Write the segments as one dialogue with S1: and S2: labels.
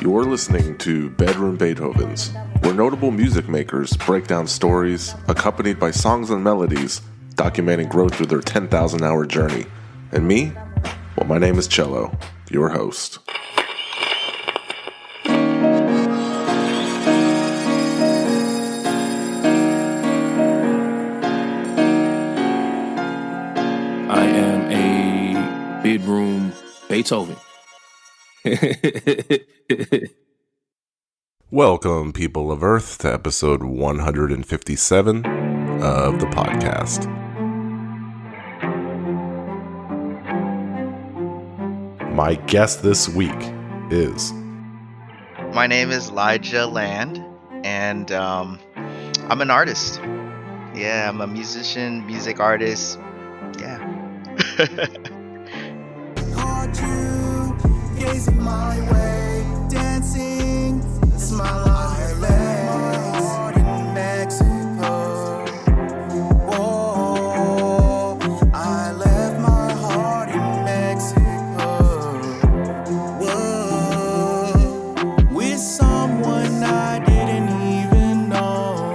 S1: You're listening to Bedroom Beethovens, where notable music makers break down stories accompanied by songs and melodies documenting growth through their 10,000-hour journey. And me? Well, my name is Cello, your host.
S2: I am a bedroom Beethoven.
S1: Welcome, people of Earth, to episode 157 of the podcast. My guest this week is...
S3: My name is Lyjah Land, and I'm an artist. Yeah, I'm a musician, music artist. Yeah.
S4: Caught you gazing my way, dancing, a smile on her legs. In Mexico, oh, I left my heart in Mexico. Whoa, with someone I didn't even know.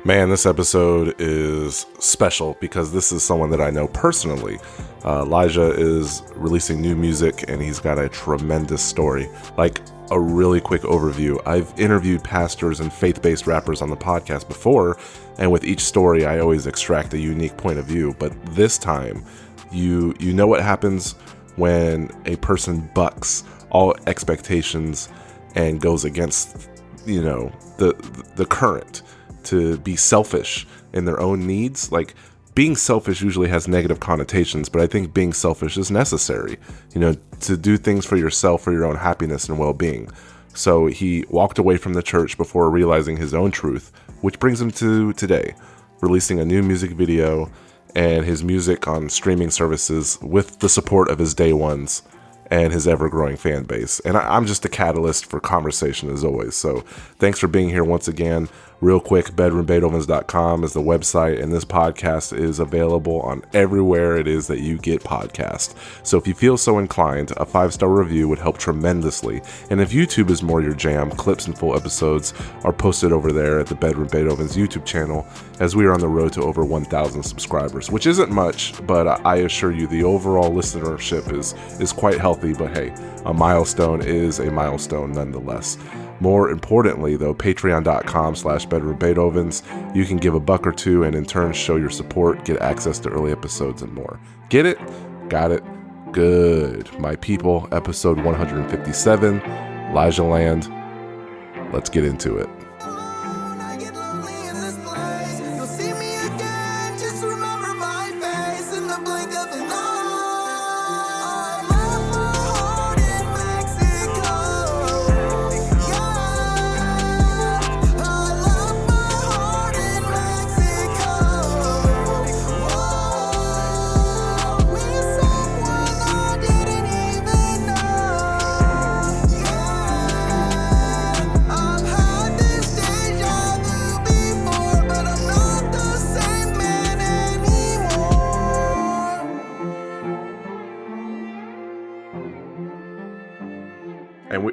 S1: Man, this episode is special because this is someone that I know personally. Lyjah is releasing new music and he's got a tremendous story. Like a really quick overview, I've interviewed pastors and faith-based rappers on the podcast before, and with each story I always extract a unique point of view. But this time, you know what happens when a person bucks all expectations and goes against, the current, to be selfish in their own needs. Like, being selfish usually has negative connotations, but I think being selfish is necessary, to do things for yourself, for your own happiness and well-being. So he walked away from the church before realizing his own truth, which brings him to today, releasing a new music video and his music on streaming services with the support of his day ones and his ever-growing fan base. And I'm just a catalyst for conversation as always. So thanks for being here once again. Real quick, bedroombeethovens.com is the website, and this podcast is available on everywhere it is that you get podcasts. So if you feel so inclined, a 5-star review would help tremendously. And if YouTube is more your jam, clips and full episodes are posted over there at the Bedroom Beethovens YouTube channel, as we are on the road to over 1,000 subscribers, which isn't much, but I assure you the overall listenership is quite healthy. But hey, a milestone is a milestone nonetheless. More importantly, though, patreon.com/bedroombeethovens. You can give $1 or $2 and in turn show your support, get access to early episodes and more. Get it? Got it? Good. My people, episode 157, Lyjah Land. Let's get into it.
S4: I get lonely in this place. You'll see me again. Just remember my face in the blink of an eye. I left my heart in Mexico. Yeah, I left my heart in Mexico. Whoa, with someone I didn't even know. Yeah, I've had this deja vu before, but I'm not the same man anymore.
S1: And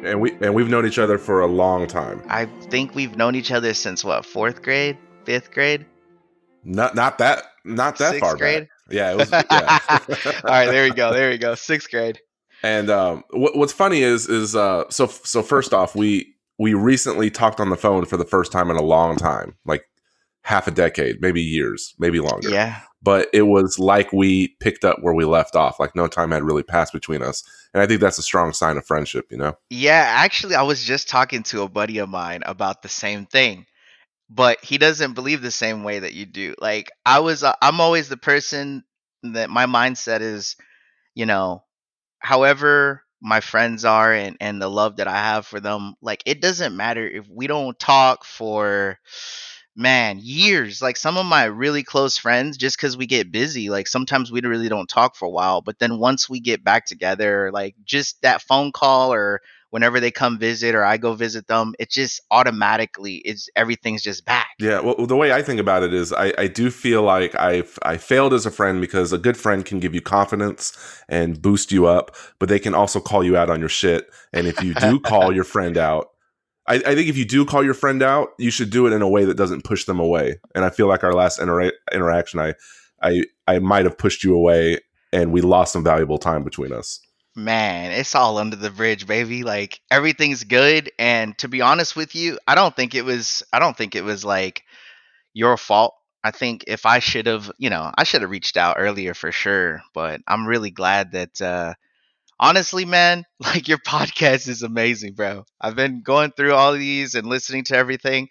S1: we've known each other for a long time.
S3: I think we've known each other since what, 4th grade? 5th grade?
S1: Not that
S3: Sixth
S1: far
S3: grade?
S1: back. Yeah, it was. Yeah.
S3: All right, there we go. 6th grade.
S1: And what's funny is so first off, we recently talked on the phone for the first time in a long time, like half a decade, maybe years, maybe longer.
S3: Yeah.
S1: But it was like we picked up where we left off, like no time had really passed between us. And I think that's a strong sign of friendship,
S3: Yeah, actually, I was just talking to a buddy of mine about the same thing, but he doesn't believe the same way that you do. Like, I'm always the person that my mindset is, you know, however my friends are and the love that I have for them, like, it doesn't matter if we don't talk for, man, years. Like, some of my really close friends, just because we get busy, like sometimes we really don't talk for a while, but then once we get back together, like just that phone call or whenever they come visit or I go visit them, it just automatically it's everything's just back.
S1: Yeah, well, the way I think about it is I do feel like I failed as a friend because a good friend can give you confidence and boost you up, but they can also call you out on your shit. And if you do call your friend out, I think if you do call your friend out, you should do it in a way that doesn't push them away. And I feel like our last interaction, I might have pushed you away, and we lost some valuable time between us.
S3: Man, it's all under the bridge, baby. Like everything's good, and to be honest with you, I don't think it was like your fault. I think if I should have, I should have reached out earlier for sure, but I'm really glad that honestly, man, like your podcast is amazing, bro. I've been going through all these and listening to everything,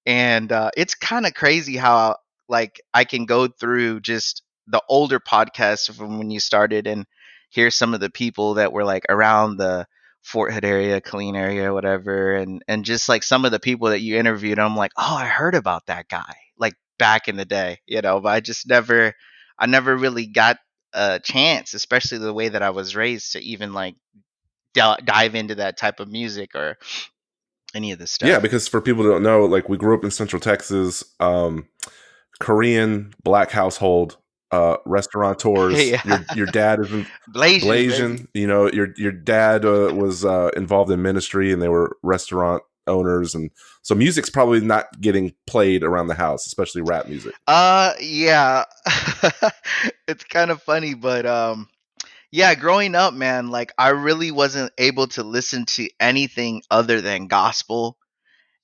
S3: and it's kind of crazy how like I can go through just the older podcasts from when you started and hear some of the people that were like around the Fort Hood area, Killeen area, whatever, and just like some of the people that you interviewed. I'm like, oh, I heard about that guy like back in the day, but I never really got a chance, especially the way that I was raised, to even like dive into that type of music or any of this
S1: Yeah,
S3: stuff.
S1: because for people who don't know, like we grew up in Central Texas, Korean black household, restaurateurs.
S3: Yeah,
S1: Your dad is
S3: Blasians, baby.
S1: Blasian. Your dad was involved in ministry, and they were restaurant owners, and so music's probably not getting played around the house, especially rap music.
S3: Yeah. It's kind of funny, but yeah, growing up, man, like I really wasn't able to listen to anything other than gospel.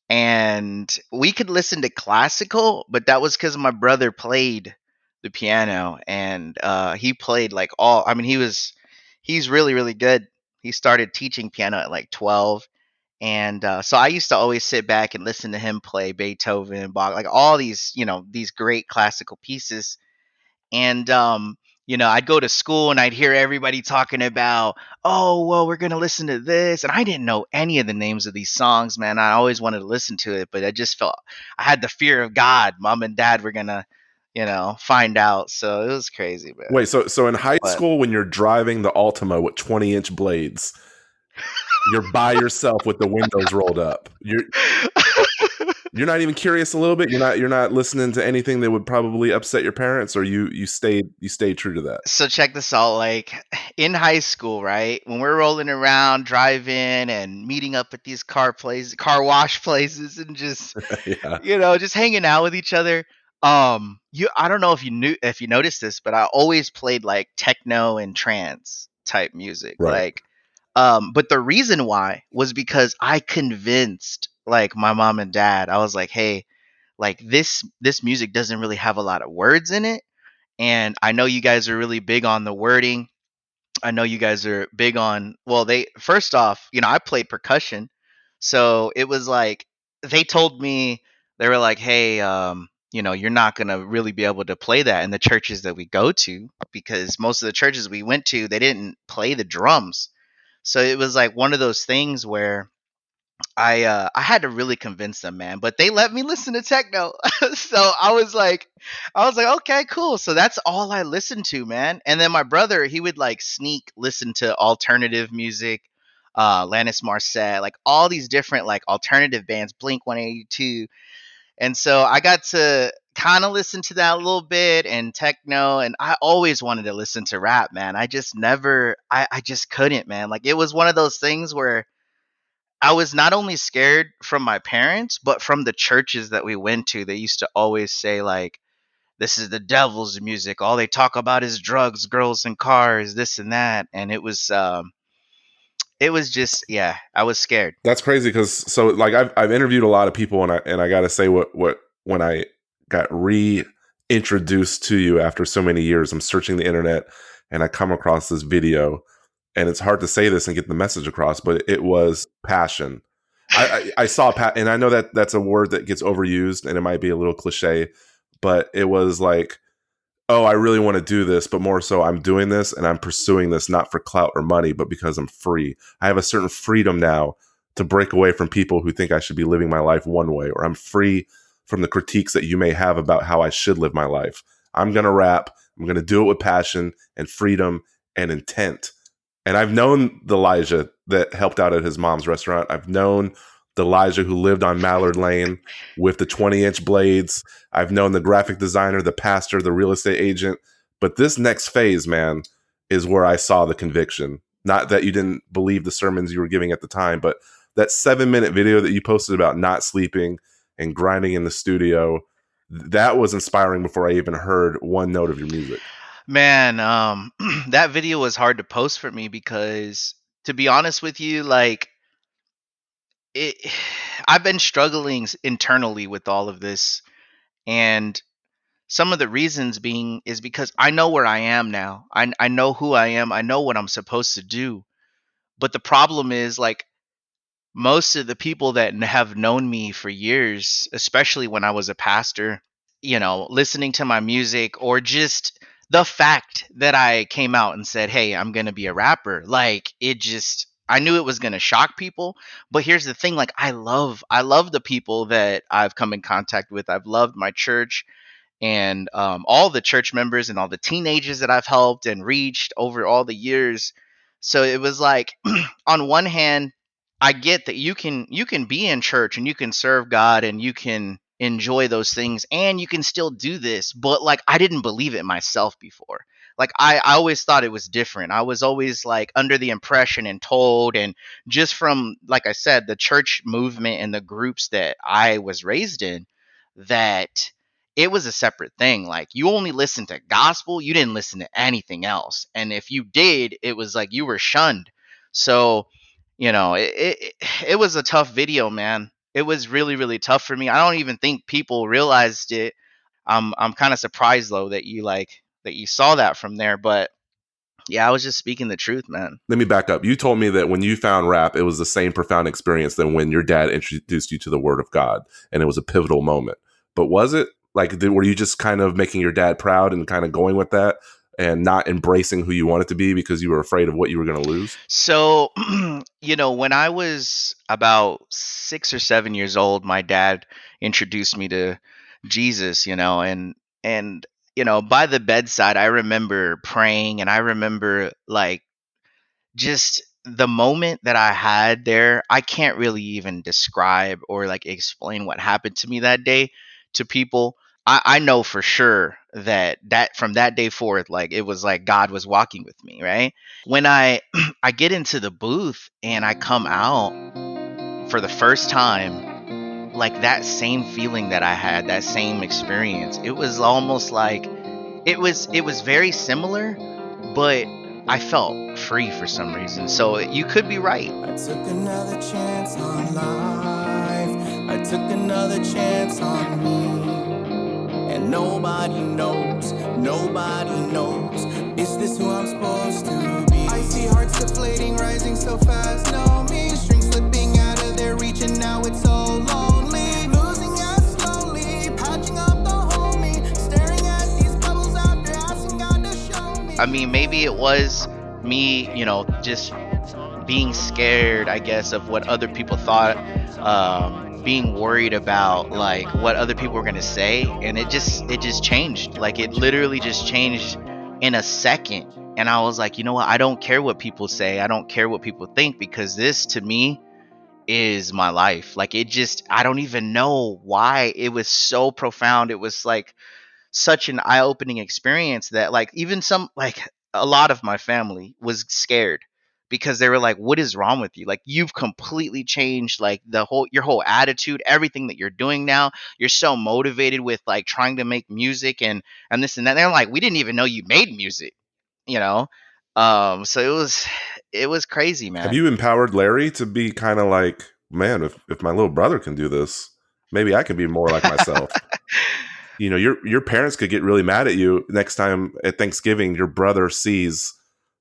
S3: And we could listen to classical, but that was because my brother played the piano, and he played like all, I mean, he's really, really good. He started teaching piano at like 12. And so I used to always sit back and listen to him play Beethoven, Bach, like all these, these great classical pieces. And I'd go to school and I'd hear everybody talking about, oh, well, we're gonna listen to this, and I didn't know any of the names of these songs, man. I always wanted to listen to it, but I just felt I had the fear of God. Mom and Dad were gonna, find out. So it was crazy, man.
S1: Wait, so in high
S3: But
S1: school, when you're driving the Altima with 20-inch blades, you're by yourself with the windows rolled up. You're not even curious a little bit. You're not listening to anything that would probably upset your parents, or you stayed true to that.
S3: so check this out. Like in high school, right? When we're rolling around, driving and meeting up at these car wash places, and just
S1: Yeah,
S3: just hanging out with each other. I don't know if you noticed this, but I always played like techno and trance type music.
S1: right.
S3: Like, but the reason why was because I convinced like my mom and dad. I was like, hey, like this music doesn't really have a lot of words in it, and I know you guys are really big on the wording. I know you guys are big on, well, they first off, I played percussion. So it was like they told me, they were like, "Hey, you're not going to really be able to play that in the churches that we go to, because most of the churches we went to, they didn't play the drums." So it was like one of those things where I had to really convince them, man, but they let me listen to techno. So I was like, okay, cool. So that's all I listened to, man. And then my brother, he would like sneak listen to alternative music, Lannis Marcet, like all these different like alternative bands, Blink 182. And so I got to kind of listen to that a little bit and techno, and I always wanted to listen to rap, man. I just never I just couldn't, man. Like it was one of those things where I was not only scared from my parents, but from the churches that we went to. They used to always say, like, this is the devil's music. All they talk about is drugs, girls, and cars, this and that. And it was just, yeah, I was scared.
S1: That's crazy because so like I've interviewed a lot of people, and I got to say what when I got reintroduced to you after so many years, I'm searching the internet and I come across this video, and it's hard to say this and get the message across, but it was passion. I saw and I know that that's a word that gets overused and it might be a little cliche, but it was like, oh, I really want to do this, but more so I'm doing this and I'm pursuing this not for clout or money, but because I'm free. I have a certain freedom now to break away from people who think I should be living my life one way, or I'm free from the critiques that you may have about how I should live my life. I'm going to rap. I'm going to do it with passion and freedom and intent. And I've known the Lyjah that helped out at his mom's restaurant. I've known the Lyjah who lived on Mallard Lane with the 20-inch blades. I've known the graphic designer, the pastor, the real estate agent. But this next phase, man, is where I saw the conviction. Not that you didn't believe the sermons you were giving at the time, but that 7-minute video that you posted about not sleeping and grinding in the studio, that was inspiring before I even heard one note of your music.
S3: Man, that video was hard to post for me because, to be honest with you, like it, I've been struggling internally with all of this, and some of the reasons being is because I know where I am now. I know who I am. I know what I'm supposed to do. But the problem is, like, most of the people that have known me for years, especially when I was a pastor, listening to my music, or just the fact that I came out and said, "Hey, I'm going to be a rapper." Like, I knew it was going to shock people, but here's the thing, like, I love the people that I've come in contact with. I've loved my church, and all the church members and all the teenagers that I've helped and reached over all the years. So it was like, on one hand, I get that you can be in church and you can serve God and you can enjoy those things and you can still do this, but like I didn't believe it myself before. Like I always thought it was different. I was always like under the impression and told, and just from, like I said, the church movement and the groups that I was raised in, that it was a separate thing. Like, you only listened to gospel, you didn't listen to anything else. And if you did, it was like you were shunned. So, it was a tough video, man. It was really, really tough for me. I don't even think people realized it. I'm kind of surprised though that you saw that from there. But yeah, I was just speaking the truth, man.
S1: Let me back up. You told me that when you found rap, it was the same profound experience than when your dad introduced you to the Word of God, and it was a pivotal moment. But was it? Like, were you just kind of making your dad proud and kind of going with that and not embracing who you wanted to be because you were afraid of what you were going to lose?
S3: So, when I was about 6 or 7 years old, my dad introduced me to Jesus, and by the bedside, I remember praying, and I remember, like, just the moment that I had there. I can't really even describe or like explain what happened to me that day to people. I know for sure that from that day forth, like, it was like God was walking with me, right? When I I get into the booth and I come out for the first time, like, that same feeling that I had, that same experience, it was almost like it was very similar, but I felt free for some reason. So you could be right.
S4: I took another chance on life. I took another chance on me. And nobody knows, is this who I'm supposed to be? I see hearts deflating, rising so fast, no me. Strings slipping out of their reach and now it's so lonely. Losing us slowly, patching up the whole me. Staring at these bubbles after asking God to show me.
S3: I mean, maybe it was me, just being scared, I guess, of what other people thought, being worried about like what other people were gonna say, and it just changed. Like, it literally just changed in a second, and I was like, you know what? I don't care what people say. I don't care what people think, because this to me is my life. Like, I don't even know why it was so profound. It was like such an eye-opening experience that, like, even a lot of my family was scared, because they were like, what is wrong with you? Like, you've completely changed, like, your whole attitude, everything that you're doing now. You're so motivated with like trying to make music and this and that. They're like, we didn't even know you made music, you know. So it was crazy,
S1: Have
S3: man.
S1: you empowered Larry to be kind of like, man, if my little brother can do this, maybe I can be more like myself? Your parents could get really mad at you next time at Thanksgiving your brother sees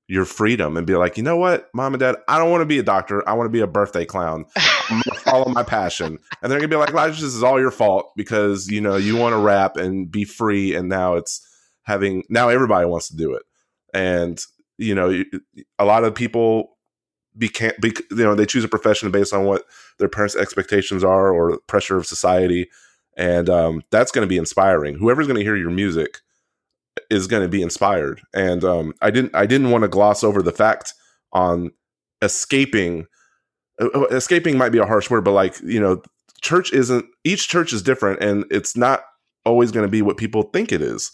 S1: your freedom and be like, you know what, mom and dad, I don't want to be a doctor. I want to be a birthday clown. I'm going to follow my passion. And they're going to be like, Elijah, this is all your fault because, you want to rap and be free. And now now everybody wants to do it. And, a lot of people they choose a profession based on what their parents' expectations are or pressure of society. And that's going to be inspiring. Whoever's going to hear your music is going to be inspired. And I didn't want to gloss over the fact on escaping. Escaping might be a harsh word, but like, each church is different, and it's not always going to be what people think it is.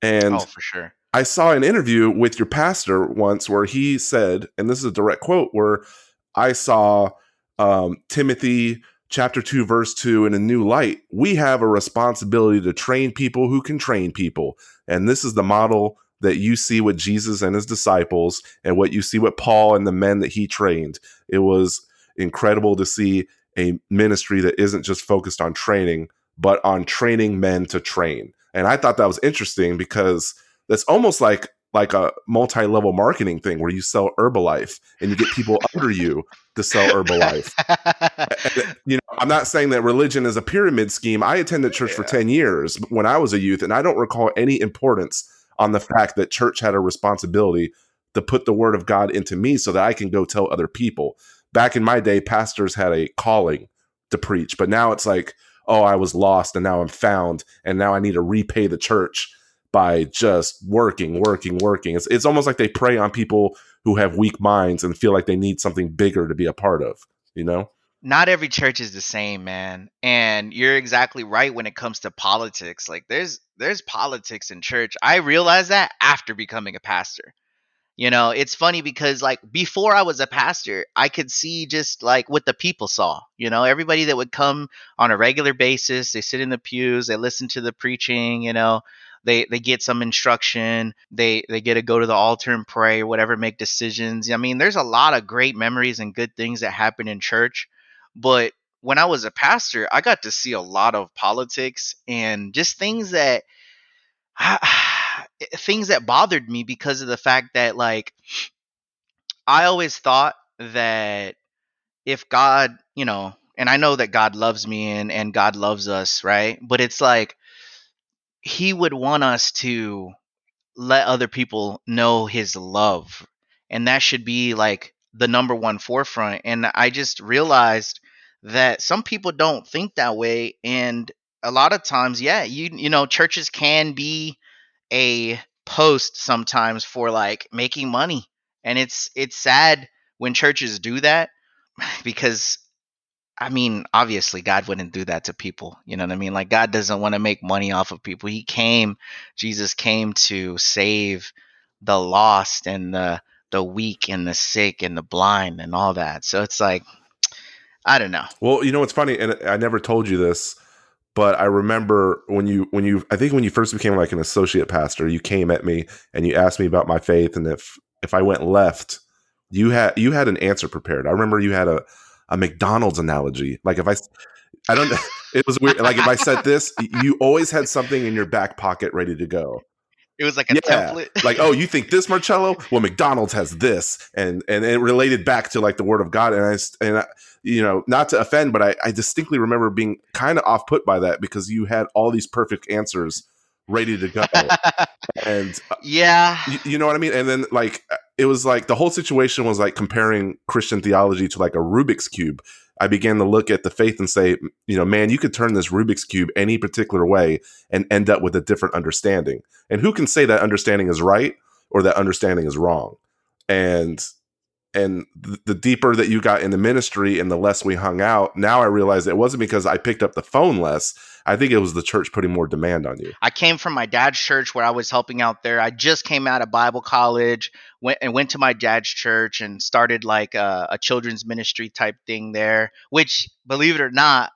S3: Oh,
S1: And
S3: for sure.
S1: I saw an interview with your pastor once where he said, and this is a direct quote, where I saw Timothy chapter 2, verse 2 in a new light. We have a responsibility to train people who can train people. And this is the model that you see with Jesus and his disciples, and what you see with Paul and the men that he trained. It was incredible to see a ministry that isn't just focused on training, but on training men to train. And I thought that was interesting because that's almost like a multi-level marketing thing where you sell Herbalife and you get people under you to sell Herbalife. And, I'm not saying that religion is a pyramid scheme. I attended church for
S3: Yeah.
S1: 10 years when I was a youth, and I don't recall any importance on the fact that church had a responsibility to put the word of God into me so that I can go tell other people. Back in my day, pastors had a calling to preach, but now it's like, oh, I was lost and now I'm found, and now I need to repay the church by just working. It's almost like they prey on people who have weak minds and feel like they need something bigger to be a part of, you know?
S3: Not every church is the same, man. And you're exactly right when it comes to politics. Like there's politics in church. I realized that after becoming a pastor. It's funny because like before I was a pastor, I could see just like what the people saw. Everybody that would come on a regular basis, they sit in the pews, they listen to the preaching, they get some instruction, they get to go to the altar and pray or whatever, make decisions. I mean, there's a lot of great memories and good things that happen in church. But when I was a pastor, I got to see a lot of politics and just things that things that bothered me because of the fact that like I always thought that if God, and I know that God loves me and God loves us, right? But it's like he would want us to let other people know his love. And that should be like the number one forefront. And I just realized that some people don't think that way. And a lot of times, yeah, churches can be a post sometimes for like making money. And it's sad when churches do that because I mean, obviously God wouldn't do that to people. You know what I mean? Like God doesn't want to make money off of people. Jesus came to save the lost and the weak and the sick and the blind and all that. So it's like I don't know.
S1: Well, what's funny, and I never told you this, but I remember I think when you first became like an associate pastor, you came at me and you asked me about my faith, and if I went left, you had an answer prepared. I remember you had a McDonald's analogy. Like I don't know, it was weird. Like if I said this, you always had something in your back pocket ready to go.
S3: It was like a
S1: Yeah,
S3: template.
S1: like, oh, you think this, Marcello? Well, McDonald's has this, and it related back to like the Word of God, and I, not to offend, but I distinctly remember being kind of off put by that because you had all these perfect answers ready to go, and
S3: Yeah.
S1: you know what I mean. And then like it was like the whole situation was like comparing Christian theology to like a Rubik's cube. I began to look at the faith and say, man, you could turn this Rubik's cube any particular way and end up with a different understanding. And who can say that understanding is right or that understanding is wrong? And the deeper that you got in the ministry and the less we hung out, now I realize it wasn't because I picked up the phone less. I think it was the church putting more demand on you.
S3: I came from my dad's church where I was helping out there. I just came out of Bible college, went to my dad's church and started like a children's ministry type thing there. Which, believe it or not,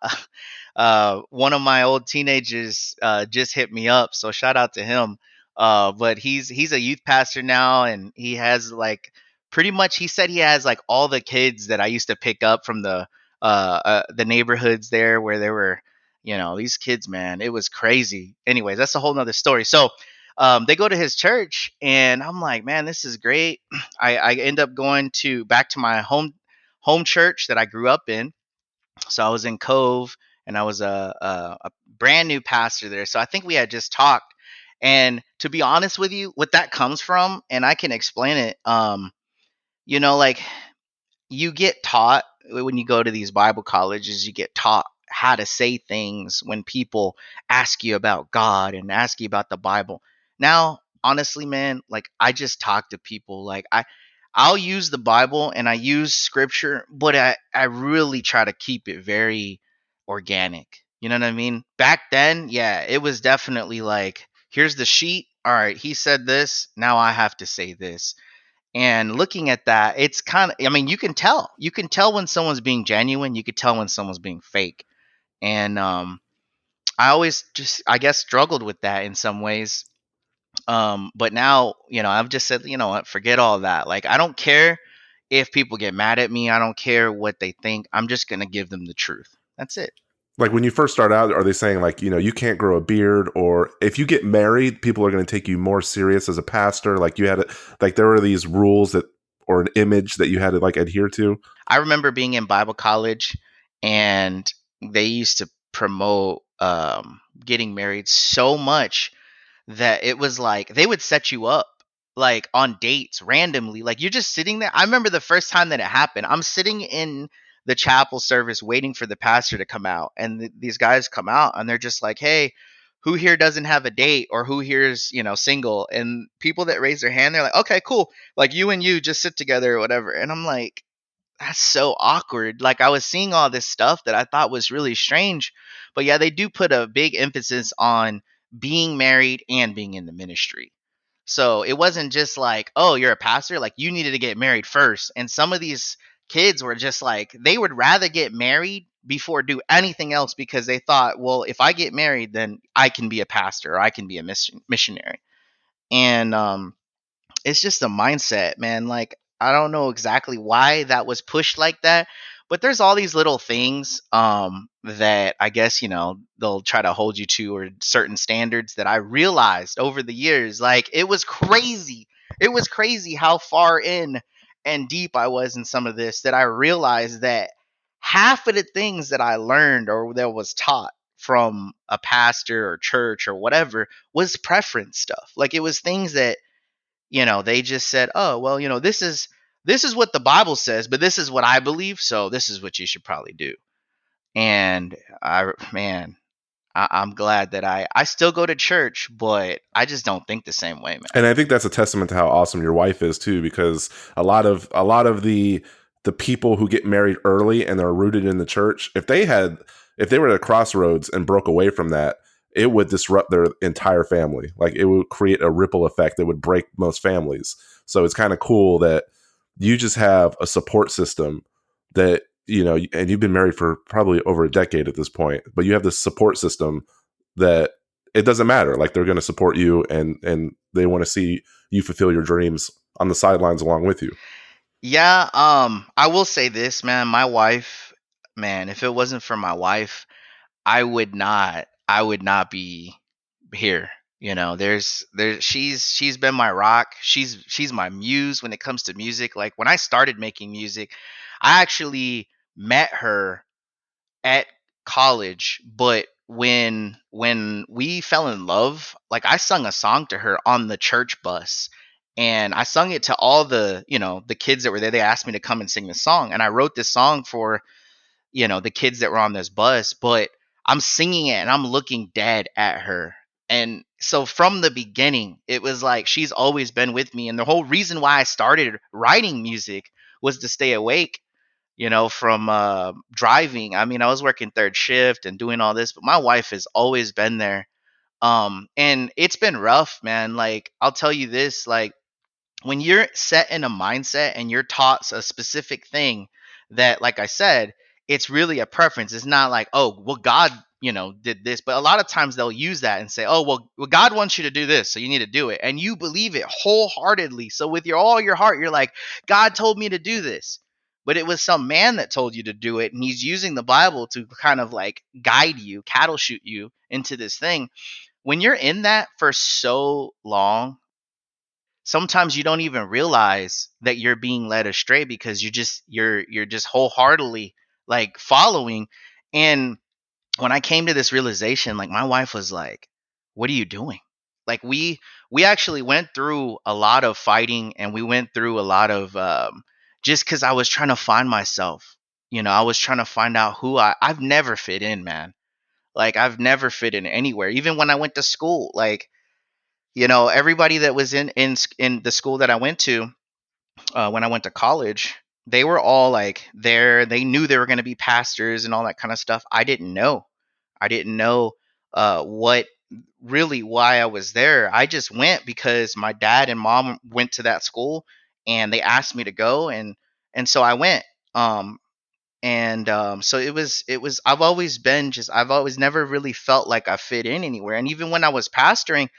S3: one of my old teenagers just hit me up. So shout out to him. But he's a youth pastor now, and he has like pretty much. He said he has like all the kids that I used to pick up from the neighborhoods there where there were these kids, man, it was crazy. Anyways, that's a whole nother story. So they go to his church and I'm like, man, this is great. I end up going back to my home church that I grew up in. So I was in Cove and I was a brand new pastor there. So I think we had just talked. And to be honest with you, what that comes from, and I can explain it, like you get taught when you go to these Bible colleges, you get taught how to say things when people ask you about God and ask you about the Bible. Now, honestly, man, like I just talk to people. Like I'll use the Bible and I use scripture, but I really try to keep it very organic. You know what I mean? Back then, yeah, it was definitely like, here's the sheet. All right, he said this. Now I have to say this. And looking at that, it's kind of, I mean, you can tell. You can tell when someone's being genuine. You could tell when someone's being fake. And I always just, I guess, struggled with that in some ways. But now, I've just said, you know what, forget all that. Like, I don't care if people get mad at me. I don't care what they think. I'm just going to give them the truth. That's it.
S1: Like when you first start out, are they saying like, you can't grow a beard, or if you get married, people are going to take you more serious as a pastor? Like you had to, like there were these rules that, or an image that you had to like adhere to?
S3: I remember being in Bible college and they used to promote getting married so much that it was like they would set you up like on dates randomly. Like you're just sitting there. I remember the first time that it happened. I'm sitting in the chapel service waiting for the pastor to come out, and these guys come out and they're just like, "Hey, who here doesn't have a date, or who here's single?" And people that raise their hand, they're like, "Okay, cool. Like you and you just sit together or whatever." And I'm like, that's so awkward. Like I was seeing all this stuff that I thought was really strange. But yeah, they do put a big emphasis on being married and being in the ministry. So it wasn't just like, oh, you're a pastor, like you needed to get married first. And some of these kids were just like, they would rather get married before do anything else because they thought, well, if I get married, then I can be a pastor or I can be a missionary. And it's just a mindset, man. Like I don't know exactly why that was pushed like that, but there's all these little things that I guess they'll try to hold you to, or certain standards that I realized over the years. Like it was crazy. It was crazy how far in and deep I was in some of this, that I realized that half of the things that I learned or that was taught from a pastor or church or whatever was preference stuff. Like it was things that they just said, oh, well, this is what the Bible says, but this is what I believe, so this is what you should probably do. And I'm glad that I still go to church, but I just don't think the same way, man.
S1: And I think that's a testament to how awesome your wife is too, because a lot of the people who get married early and they're rooted in the church, if they were at a crossroads and broke away from that, it would disrupt their entire family. Like it would create a ripple effect that would break most families. So it's kind of cool that you just have a support system that, and you've been married for probably over a decade at this point, but you have this support system that it doesn't matter. Like they're going to support you, and they want to see you fulfill your dreams on the sidelines along with you.
S3: Yeah, I will say this, man. My wife, man, if it wasn't for my wife, I would not be here. She's been my rock. She's my muse when it comes to music. Like when I started making music, I actually met her at college, but when we fell in love, like I sung a song to her on the church bus, and I sung it to all the kids that were there. They asked me to come and sing the song, and I wrote this song for the kids that were on this bus, but I'm singing it and I'm looking dead at her. And so from the beginning, it was like she's always been with me. And the whole reason why I started writing music was to stay awake, from driving. I mean, I was working third shift and doing all this, but my wife has always been there. And it's been rough, man. Like, I'll tell you this, like, when you're set in a mindset and you're taught a specific thing that, like I said, it's really a preference. It's not like, oh, well, God, did this. But a lot of times they'll use that and say, oh, well, God wants you to do this, so you need to do it. And you believe it wholeheartedly. So with all your heart, you're like, God told me to do this. But it was some man that told you to do it. And he's using the Bible to kind of like guide you, cattle shoot you into this thing. When you're in that for so long, sometimes you don't even realize that you're being led astray because you're just wholeheartedly like following. And when I came to this realization, like my wife was like, what are you doing? Like we actually went through a lot of fighting, and we went through a lot of just because I was trying to find myself. I was trying to find out who I've never fit in, man. Like I've never fit in anywhere, even when I went to school. Like everybody that was in the school that I went to, when I went to college, they were all like there. They knew they were going to be pastors and all that kind of stuff. I didn't know. I didn't know what really why I was there. I just went because my dad and mom went to that school and they asked me to go, and so I went. Um, so it was I've always been just I've always never really felt like I fit in anywhere. And even when I was pastoring,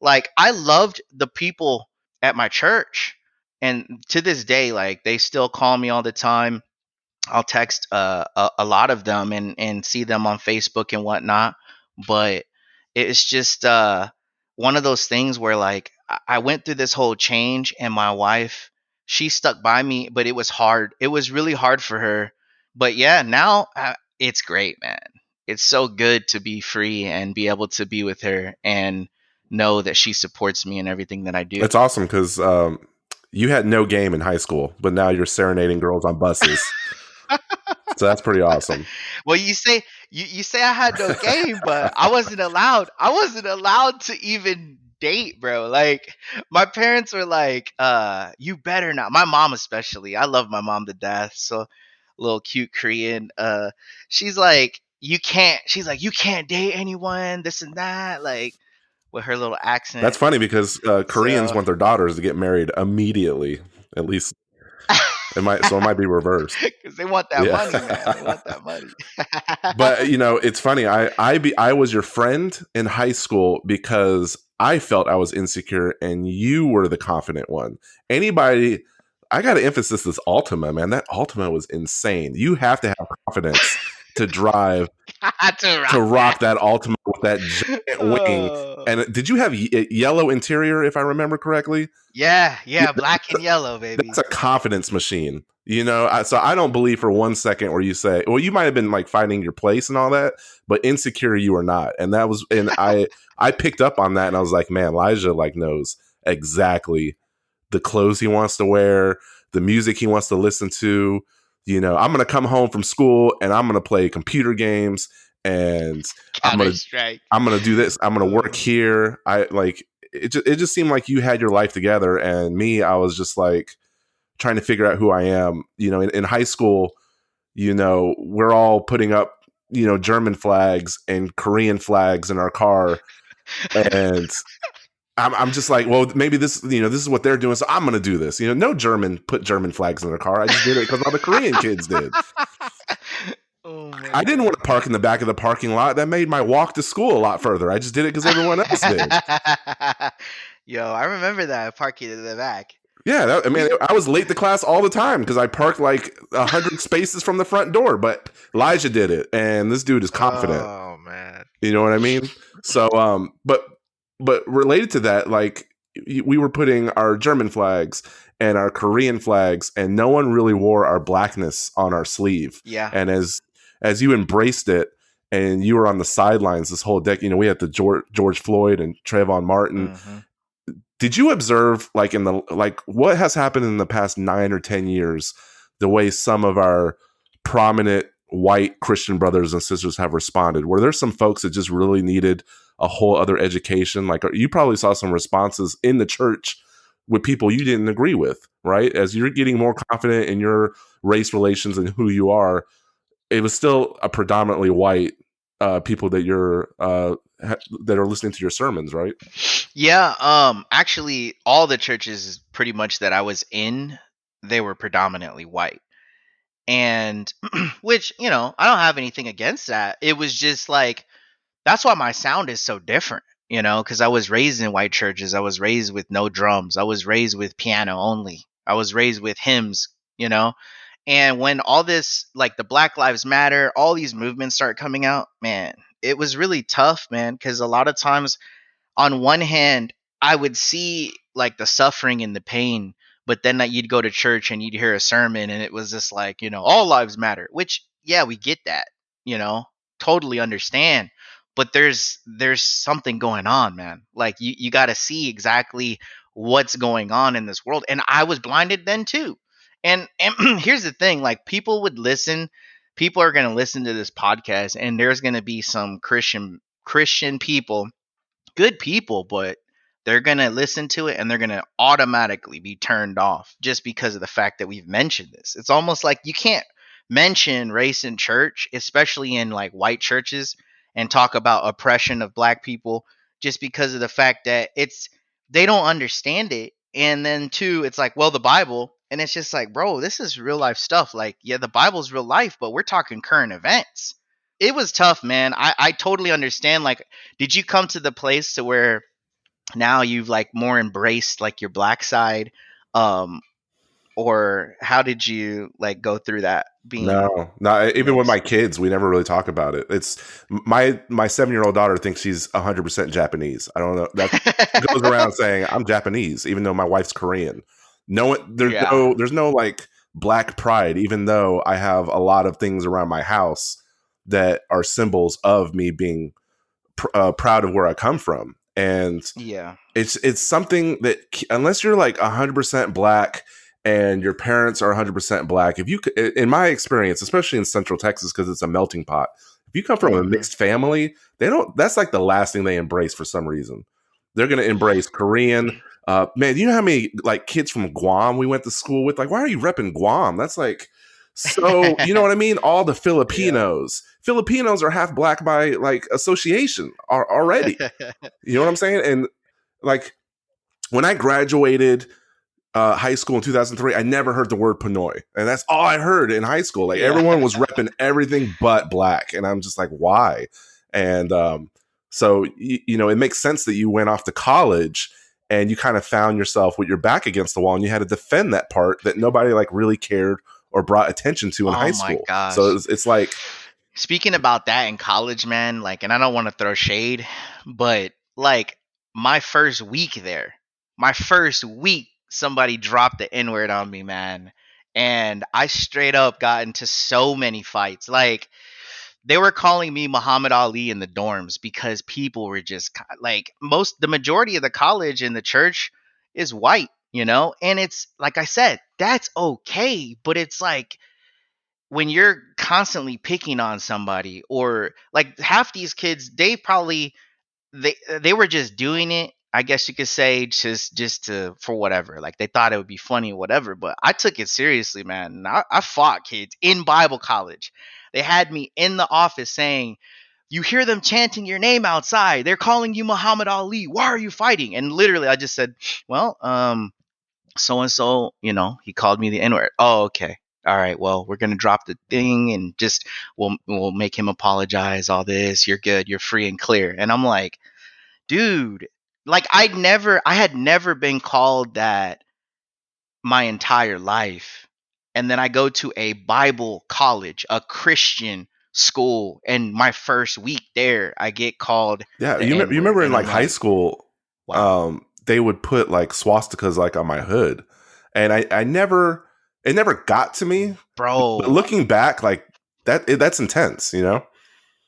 S3: like I loved the people at my church, and to this day, like they still call me all the time. I'll text a lot of them and see them on Facebook and whatnot. But it's just one of those things where like I went through this whole change, and my wife, she stuck by me, but it was hard. It was really hard for her. But yeah, now it's great, man. It's so good to be free and be able to be with her and know that she supports me in everything that I do.
S1: It's awesome because you had no game in high school, but now you're serenading girls on buses. So that's pretty awesome.
S3: Well, you say I had no game, but I wasn't allowed. I wasn't allowed to even date, bro. Like my parents were like, you better not. My mom especially. I love my mom to death. So little cute Korean. She's like, you can't. She's like, you can't date anyone. This and that. Like with her little
S1: That's
S3: accent.
S1: funny because Koreans
S3: So
S1: want their daughters to get married immediately. At least it might be reversed.
S3: because they want that
S1: Yeah.
S3: money, man. They want that money.
S1: But you know, it's funny. I was your friend in high school because I felt I was insecure and you were the confident one. Anybody, I got to emphasize this Ultima, man. That Ultima was insane. You have to have confidence to drive to rock that Ultima with that giant wing.
S3: Oh.
S1: And did you have yellow interior, if I remember correctly?
S3: Yeah,
S1: Yeah,
S3: black and yellow, baby.
S1: that's a confidence machine, you know. So I don't believe for one second where you say, well, you might have been like finding your place and all that, but insecure you are not. And that was, and I picked up on that, and I was like, man, Lyjah like knows exactly the clothes he wants to wear, the music he wants to listen to. You know, I'm gonna come home from school and I'm gonna play computer games, and I'm
S3: Counter
S1: gonna
S3: Strike.
S1: I'm gonna do this. I'm gonna work here. I like it just seemed like you had your life together, and me, I was just like trying to figure out who I am. You know, in high school, you know, we're all putting up, you know, German flags and Korean flags in our car, and I'm just like, well, maybe this, you know, this is what they're doing, so I'm going to do this. You know, no German put German flags in their car. I just did it because all the Korean kids did.
S3: Oh my
S1: I didn't
S3: God.
S1: want to park in the back of the parking lot. That made my walk to school a lot further. I just did it because everyone else did.
S3: Yo, I remember that parking in the back.
S1: Yeah, I mean, I was late to class all the time because I parked like 100 spaces from the front door. But Lyjah did it, and this dude is confident.
S5: Oh man.
S1: You know what I mean? So, but related to that, like we were putting our German flags and our Korean flags, and no one really wore our blackness on our sleeve.
S3: Yeah.
S1: And as you embraced it, and you were on the sidelines this whole decade, you know, we had the George Floyd and Trayvon Martin.
S3: Mm-hmm.
S1: Did you observe, like what has happened in the past 9 or 10 years, the way some of our prominent white Christian brothers and sisters have responded? Were there some folks that just really needed a whole other education? Like you probably saw some responses in the church with people you didn't agree with, right? As you're getting more confident in your race relations and who you are, it was still a predominantly white people that you're that are listening to your sermons, right?
S3: Yeah, actually all the churches pretty much that I was in, they were predominantly white. And which, you know, I don't have anything against that. It was just like that's why my sound is so different, you know, because I was raised in white churches. I was raised with no drums. I was raised with piano only. I was raised with hymns, you know. And when all this, like the Black Lives Matter, all these movements start coming out, man, it was really tough, man, because a lot of times on one hand, I would see like the suffering and the pain, but then you'd go to church and you'd hear a sermon and it was just like, you know, all lives matter, which yeah, we get that, you know, totally understand. But there's something going on, man. Like you got to see exactly what's going on in this world. And I was blinded then too. And here's the thing, like people are going to listen to this podcast and there's going to be some Christian people, good people, but they're going to listen to it and they're going to automatically be turned off just because of the fact that we've mentioned this. It's almost like you can't mention race in church, especially in like white churches, and talk about oppression of black people just because of the fact that they don't understand it. And then two, it's like, well, the Bible, and it's just like, bro, this is real life stuff. Like, yeah, the Bible's real life, but we're talking current events. It was tough, man. I totally understand. Like, did you come to the place to where now you've like more embraced like your black side, um or how did you like go through that being
S1: No, not even with my
S3: raised?
S1: kids. We never really talk about it. It's my 7-year-old daughter thinks she's 100% Japanese. I don't know. That goes around saying I'm Japanese, even though my wife's Korean. No,
S3: Yeah.
S1: there's no like black pride. Even though I have a lot of things around my house that are symbols of me being proud of where I come from, and
S3: Yeah.
S1: it's something that unless you're like 100% black and your parents are 100% black, if you in my experience, especially in Central Texas because it's a melting pot, if you come from a
S3: Hmm.
S1: mixed family, they don't, that's like the last thing they embrace. For some reason they're going to embrace Korean. Man, you know how many like kids from Guam we went to school with? Like, why are you repping Guam? That's like, so you know what I mean? All the
S3: Yeah.
S1: Filipinos are half black by like association already. You know what I'm saying? And like when I graduated high school in 2003, I never heard the word Pinoy. And that's all I heard in high school. Like
S3: Yeah.
S1: everyone was repping everything but black. And I'm just like, why? And so, you know, it makes sense that you went off to college and you kind of found yourself with your back against the wall and you had to defend that part that nobody like really cared or brought attention to in
S3: Oh
S1: high
S3: my
S1: school. So
S3: gosh.
S1: it's like,
S3: Speaking about that in college, man, like, and I don't want to throw shade, but like my first week there, my first week, somebody dropped the N word on me, man. And I straight up got into so many fights. Like, they were calling me Muhammad Ali in the dorms because people were just like, the majority of the college and the church is white, you know? And it's like I said, that's okay. But it's like, when you're constantly picking on somebody, or like half these kids, they were just doing it, I guess you could say, just to, for whatever, like they thought it would be funny or whatever. But I took it seriously, man. And I fought kids in Bible college. They had me in the office saying, you hear them chanting your name outside, they're calling you Muhammad Ali, why are you fighting? And literally I just said, well, so and so, he called me the N word. Oh, okay. All right. Well, we're gonna drop the thing and just we'll make him apologize. All this, you're good. You're free and clear. And I'm like, dude, like I had never been called that my entire life. And then I go to a Bible college, a Christian school, and my first week there, I get called
S1: yeah,
S3: the
S1: you
S3: N word,
S1: remember in
S3: and
S1: like
S3: I'm
S1: high
S3: like,
S1: school,
S3: wow.
S1: they would put like swastikas like on my hood, and I never, it never got to me. But
S3: Bro,
S1: looking back, like that's intense, you know?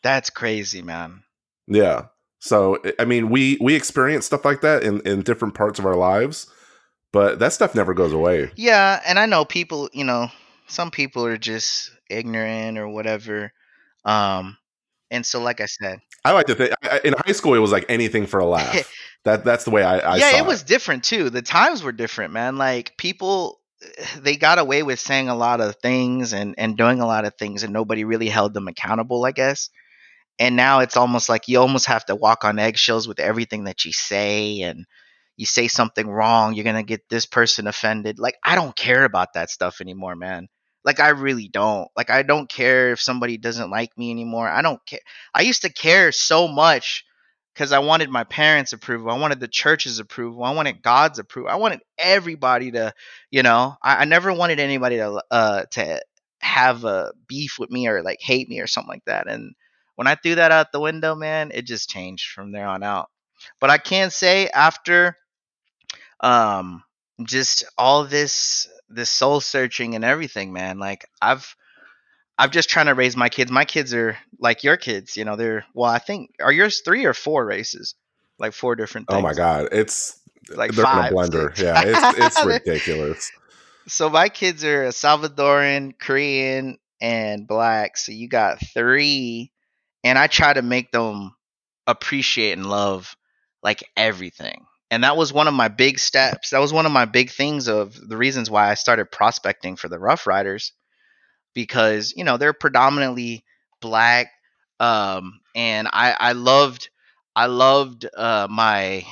S3: that's crazy, man.
S1: Yeah. So I mean, we experience stuff like that in different parts of our lives, but that stuff never goes away.
S3: Yeah, and I know people, some people are just ignorant or whatever. Um, and so, like I said,
S1: I like to think in high school it was like anything for a laugh. That's the way I
S3: yeah, it
S1: saw it.
S3: was different too. The times were different, man. Like people, they got away with saying a lot of things and doing a lot of things, and nobody really held them accountable, I guess. And now it's almost like you almost have to walk on eggshells with everything that you say. And you say something wrong, you're going to get this person offended. Like, I don't care about that stuff anymore, man. Like, I really don't. Like, I don't care if somebody doesn't like me anymore. I don't care. I used to care so much because I wanted my parents' approval. I wanted the church's approval. I wanted God's approval. I wanted everybody to, I never wanted anybody to have a beef with me or like hate me or something like that. And when I threw that out the window, man, it just changed from there on out. But I can say after um just all this soul searching and everything, man, like I've just trying to raise my kids. My kids are like your kids, they're, well, I think, are yours 3 or 4 races? Like 4 different
S1: Oh my
S3: things.
S1: god, it's
S3: Like
S1: they're in a
S3: 5,
S1: blender.
S3: 6.
S1: Yeah, it's ridiculous.
S3: So my kids are a Salvadoran, Korean, and black. So you got 3, and I try to make them appreciate and love like everything. And that was one of my big steps. That was one of my big things of the reasons why I started prospecting for the Rough Riders, because they're predominantly black. And I loved my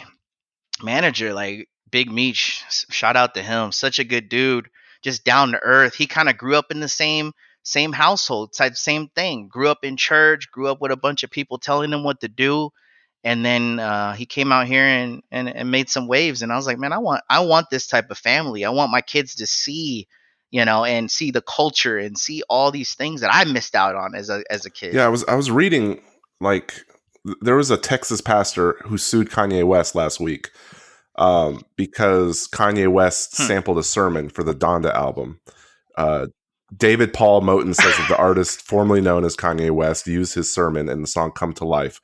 S3: manager, like Big Meech. Shout out to him, such a good dude, just down to earth. He kind of grew up in the same household, same thing. Grew up in church, grew up with a bunch of people telling him what to do, and then he came out here and made some waves. And I was like, man, I want this type of family. I want my kids to see, and see the culture and see all these things that I missed out on as a kid.
S1: Yeah, I was reading, like, there was a Texas pastor who sued Kanye West last week, because Kanye West
S3: Hmm.
S1: sampled a sermon for the Donda album. Uh, David Paul Moten says that the artist formerly known as Kanye West used his sermon in the song "Come to Life."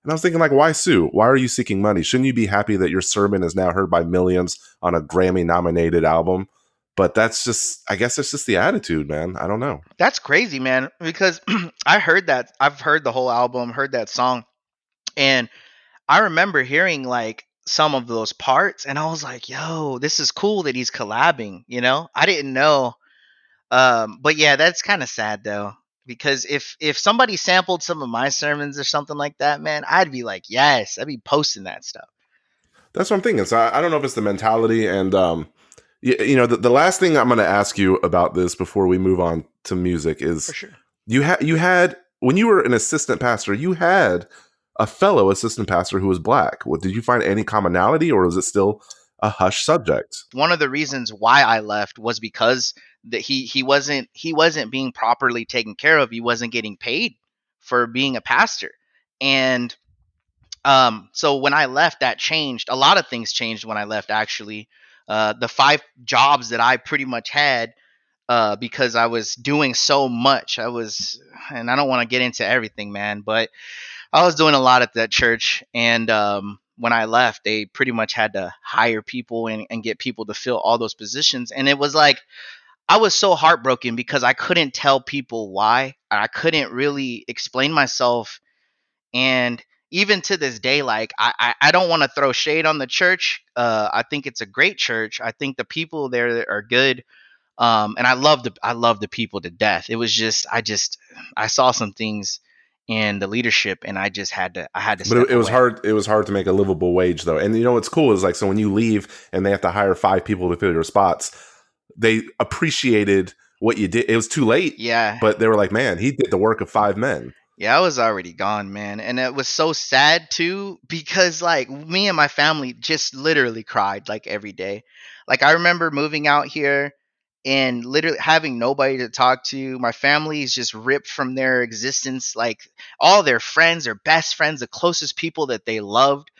S1: And I was thinking, like, why sue? Why are you seeking money? Shouldn't you be happy that your sermon is now heard by millions on a Grammy-nominated album? But that's just, I guess it's just the attitude, man. I don't know.
S3: That's crazy, man, because I heard that. I've heard the whole album, heard that song, and I remember hearing like some of those parts, and I was like, "Yo, this is cool that he's collabing." I didn't know, but yeah, that's kind of sad though, because if somebody sampled some of my sermons or something like that, man, I'd be like, "Yes," I'd be posting that stuff
S1: That's what I'm thinking. So I don't know if it's the mentality, and the last thing I'm going to ask you about this before we move on to music
S3: for
S1: is
S3: sure.
S1: you had when you were an assistant pastor, you had a fellow assistant pastor who was black. Did you find any commonality, or was it still a hush subject?
S3: One of the reasons why I left was because that he wasn't being properly taken care of. He wasn't getting paid for being a pastor, and so when I left, that changed. A lot of things changed when I left. Actually, the 5 jobs that I pretty much had, because I was doing so much. And I don't want to get into everything, man, but I was doing a lot at that church, and when I left, they pretty much had to hire people and get people to fill all those positions. And it was like I was so heartbroken because I couldn't tell people why. I couldn't really explain myself, and even to this day, like I don't want to throw shade on the church. I think it's a great church. I think the people there are good. And I love the people to death. It was just I saw some things in the leadership, and I had to
S1: But
S3: step
S1: it was
S3: away.
S1: hard. It was hard to make a livable wage, though. And what's cool is, like, so when you leave and they have to hire 5 people to fill your spots, they appreciated what you did. It was too late,
S3: Yeah.
S1: but they were like, "Man, he did the work of 5 men."
S3: Yeah, I was already gone, man. And it was so sad too, because like me and my family just literally cried like every day. Like I remember moving out here and literally having nobody to talk to. My family is just ripped from their existence. Like all their friends, their best friends, the closest people that they loved,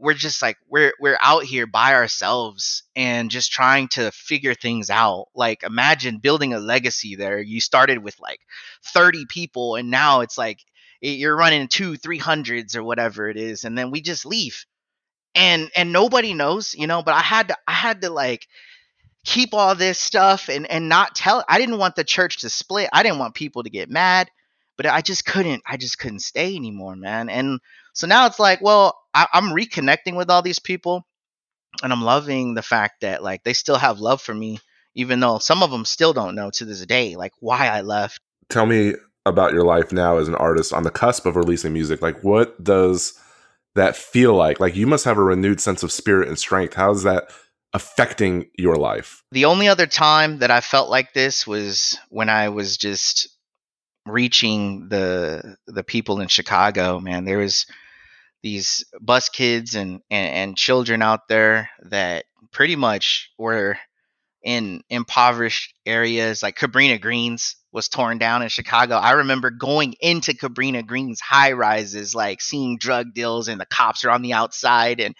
S3: we're just like we're out here by ourselves and just trying to figure things out. Like imagine building a legacy there. You started with like 30 people, and now it's like you're running 200-300s or whatever it is, and then we just leave, and nobody knows, but I had to like keep all this stuff and not tell. I didn't want the church to split. I didn't want people to get mad, but I just couldn't stay anymore, man. And so now it's like, well, I'm reconnecting with all these people, and I'm loving the fact that like they still have love for me, even though some of them still don't know to this day like why I left.
S1: Tell me about your life now as an artist on the cusp of releasing music. Like, what does that feel like? Like, you must have a renewed sense of spirit and strength. How is that affecting your life?
S3: The only other time that I felt like this was when I was just reaching the people in Chicago, man. There was these bus kids and children out there that pretty much were in impoverished areas. Like Cabrini Greens was torn down in Chicago. I remember going into Cabrini Greens high rises, like seeing drug deals, and the cops are on the outside. And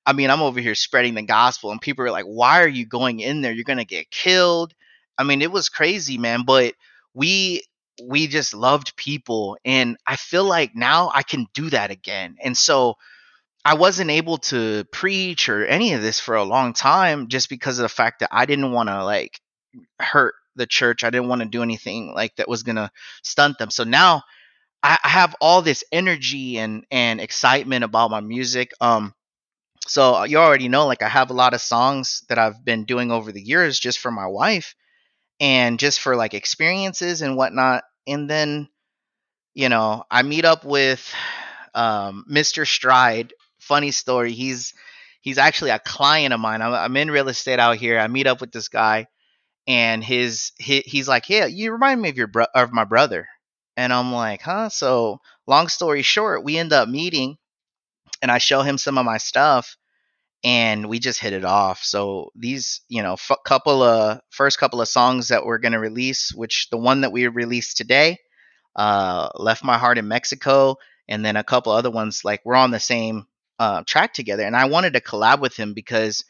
S3: I mean, I'm over here spreading the gospel, and people are like, "Why are you going in there? You're gonna get killed." I mean, it was crazy, man. But we we just loved people, and I feel like now I can do that again. And so I wasn't able to preach or any of this for a long time, just because of the fact that I didn't want to like hurt the church. I didn't want to do anything like that was gonna stunt them. So now I have all this energy and excitement about my music. So you already know, like I have a lot of songs that I've been doing over the years just for my wife and just for like experiences and whatnot. And then, I meet up with Mr. Stride. Funny story. He's actually a client of mine. I'm in real estate out here. I meet up with this guy, and he's like, "Yeah, you remind me of of my brother." And I'm like, "Huh?" So long story short, we end up meeting, and I show him some of my stuff, and we just hit it off. So these, first couple of songs that we're gonna release, which the one that we released today, Left My Heart in Mexico, and then a couple other ones, like we're on the same track together. And I wanted to collab with him because,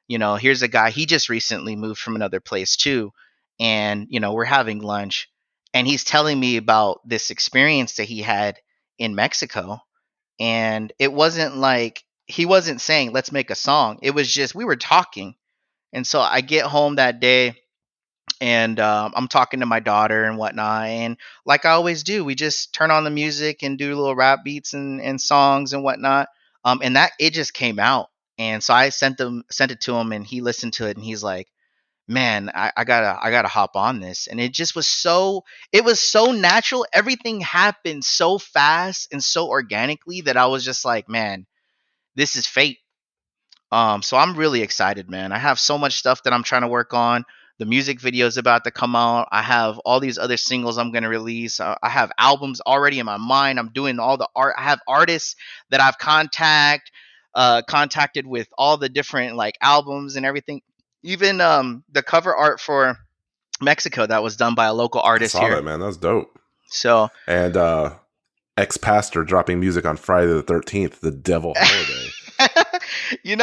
S3: here's a guy, he just recently moved from another place too. And, we're having lunch, and he's telling me about this experience that he had in Mexico. And it wasn't like he wasn't saying, let's make a song. It was just, we were talking. And so I get home that day, and I'm talking to my daughter and whatnot. And like I always do, we just turn on the music and do little rap beats and songs and whatnot. And that it just came out. And so I sent it to him, and he listened to it, and he's like, "Man, I gotta hop on this." And it just it was so natural. Everything happened so fast and so organically that I was just like, "Man, this is fate." So I'm really excited, man. I have so much stuff that I'm trying to work on. The music video is about to come out. I have all these other singles I'm gonna release. I have albums already in my mind. I'm doing all the art. I have artists that I've contacted with all the different like albums and everything. Even the cover art for Mexico that was done by a local
S1: I
S3: artist
S1: saw
S3: here.
S1: that, man. That's dope.
S3: So
S1: And ex-pastor dropping music on Friday the 13th, the devil holiday.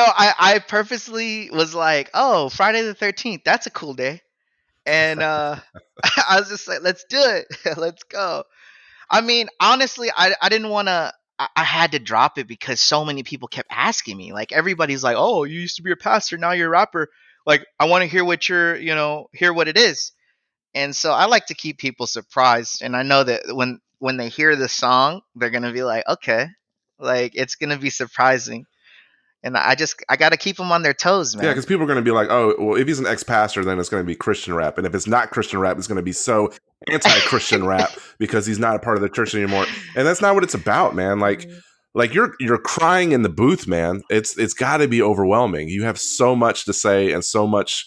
S3: I purposely was like, oh, Friday the 13th, that's a cool day. And I was just like, let's do it. Let's go. I mean, honestly, I didn't want to. I had to drop it because so many people kept asking me. Like, everybody's like, oh, you used to be a pastor, now you're a rapper. Like, I want to hear what hear what it is. And so I like to keep people surprised. And I know that when they hear the song, they're going to be like, okay, like it's going to be surprising. And I got to keep them on their toes,
S1: Yeah,
S3: man.
S1: because people are going to be like, oh, well, if he's an ex-pastor, then it's going to be Christian rap. And if it's not Christian rap, it's going to be so anti-Christian rap because he's not a part of the church anymore. And that's not what it's about, man. Like you're crying in the booth, man. It's got to be overwhelming. You have so much to say and so much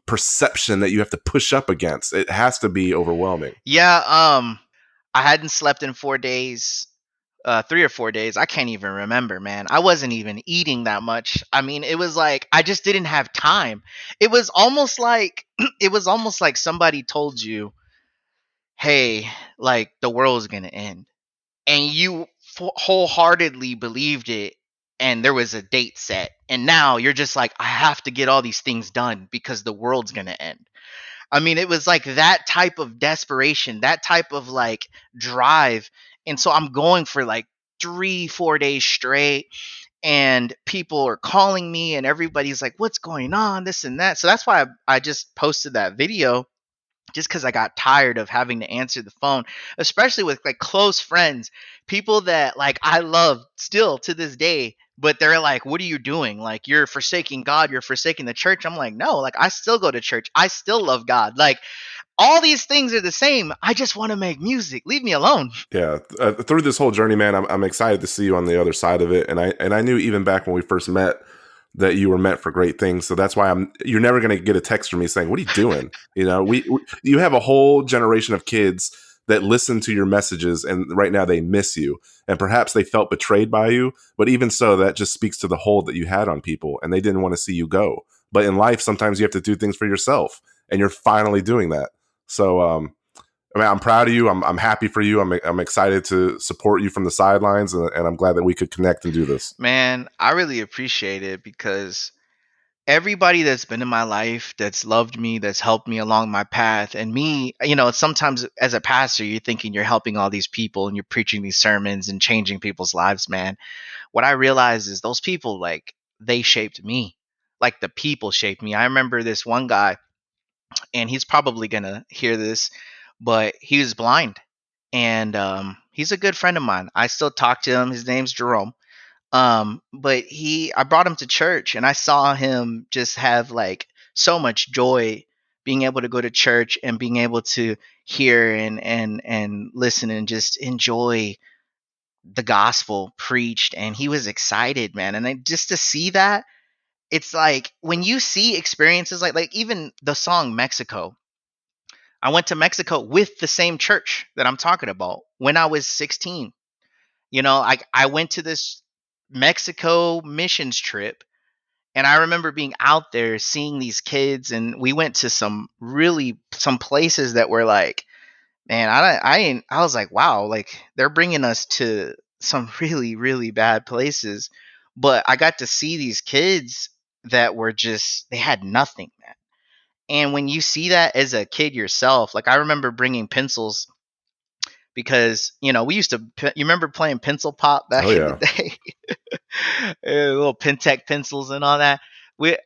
S1: perception that you have to push up against. It has to be overwhelming.
S3: Yeah, I hadn't slept in 4 days, 3 or 4 days. I can't even remember, man. I wasn't even eating that much. I mean, it was like I just didn't have time. It was almost like it was almost like somebody told you, "Hey, like the world's gonna end," and you wholeheartedly believed it. And there was a date set, and now you're just like, I have to get all these things done because the world's gonna end. I mean, it was like that type of desperation, that type of like drive. And so I'm going for like 3, 4 days straight, and people are calling me, and everybody's like, what's going on? This and that. So that's why I just posted that video, just because I got tired of having to answer the phone, especially with like close friends, people that like I love still to this day. But they're like, what are you doing? Like, you're forsaking God, you're forsaking the church. I'm like, no, like, I still go to church. I still love God. Like, all these things are the same. I just want to make music. Leave me alone.
S1: Yeah, through this whole journey, man, I'm excited to see you on the other side of it. And I knew even back when we first met that you were meant for great things. So that's why you're never going to get a text from me saying, "What are you doing?" You have a whole generation of kids that listen to your messages, and right now they miss you, and perhaps they felt betrayed by you. But even so, that just speaks to the hold that you had on people, and they didn't want to see you go. But in life, sometimes you have to do things for yourself, and you're finally doing that. So, I mean, I'm proud of you. I'm happy for you. I'm excited to support you from the sidelines, and I'm glad that we could connect and do this.
S3: Man, I really appreciate it because everybody that's been in my life, that's loved me, that's helped me along my path, and me, sometimes as a pastor, you're thinking you're helping all these people and you're preaching these sermons and changing people's lives, man. What I realized is those people, like, they shaped me. Like, the people shaped me. I remember this one guy, and he's probably gonna hear this, but he was blind, and he's a good friend of mine. I still talk to him. His name's Jerome. But I brought him to church, and I saw him just have like so much joy being able to go to church and being able to hear and listen and just enjoy the gospel preached. And he was excited, man. And just to see that, it's like when you see experiences like even the song Mexico. I went to Mexico with the same church that I'm talking about when I was 16. I went to this Mexico missions trip, and I remember being out there seeing these kids, and we went to some places that were like, man, I was like, wow, like they're bringing us to some really really bad places, but I got to see these kids that were just they had nothing, man. And when you see that as a kid yourself, like I remember bringing pencils because we used to. You remember playing pencil pop
S1: Oh
S3: back in the
S1: yeah.
S3: day, little Pentec pencils and all that.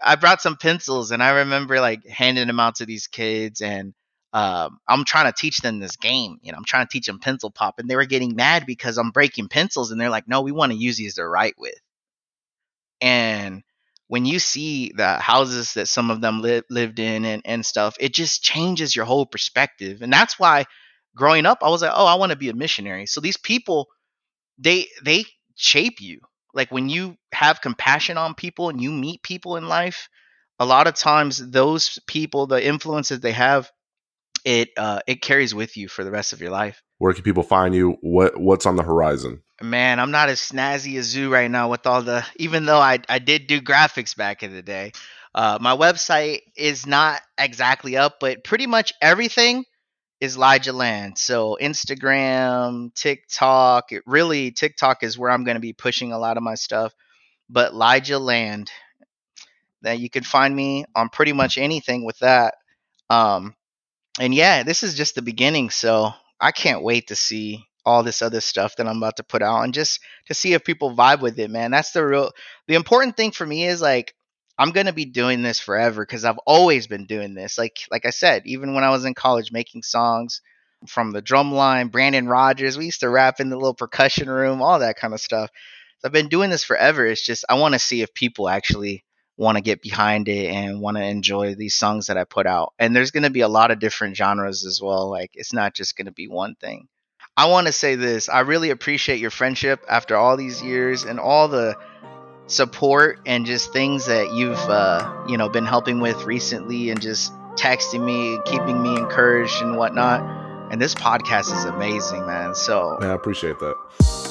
S3: I brought some pencils and I remember like handing them out to these kids, and I'm trying to teach them this game. I'm trying to teach them pencil pop, and they were getting mad because I'm breaking pencils, and they're like, "No, we want to use these to write with." And when you see the houses that some of them lived in and stuff, it just changes your whole perspective. And that's why growing up, I was like, oh, I want to be a missionary. So these people, they shape you. Like when you have compassion on people and you meet people in life, a lot of times those people, the influences they have, it carries with you for the rest of your life.
S1: Where can people find you? What's on the horizon?
S3: Man, I'm not as snazzy as you right now with all the. Even though I did do graphics back in the day, my website is not exactly up, but pretty much everything is Lyjah Land. So Instagram, TikTok. TikTok is where I'm going to be pushing a lot of my stuff. But Lyjah Land, that you can find me on pretty much anything with that. Um, and yeah, this is just the beginning. So I can't wait to see all this other stuff that I'm about to put out and just to see if people vibe with it, man. That's the important thing for me is like, I'm going to be doing this forever because I've always been doing this. Like I said, even when I was in college making songs from the drum line, Brandon Rogers, we used to rap in the little percussion room, all that kind of stuff. So I've been doing this forever. It's just, I want to see if people actually want to get behind it and want to enjoy these songs that I put out. And there's going to be a lot of different genres as well. Like it's not just going to be one thing. I want to say this. I really appreciate your friendship after all these years and all the support and just things that you've been helping with recently and just texting me and keeping me encouraged and whatnot. And this podcast is amazing, man. So
S1: Man, I appreciate that.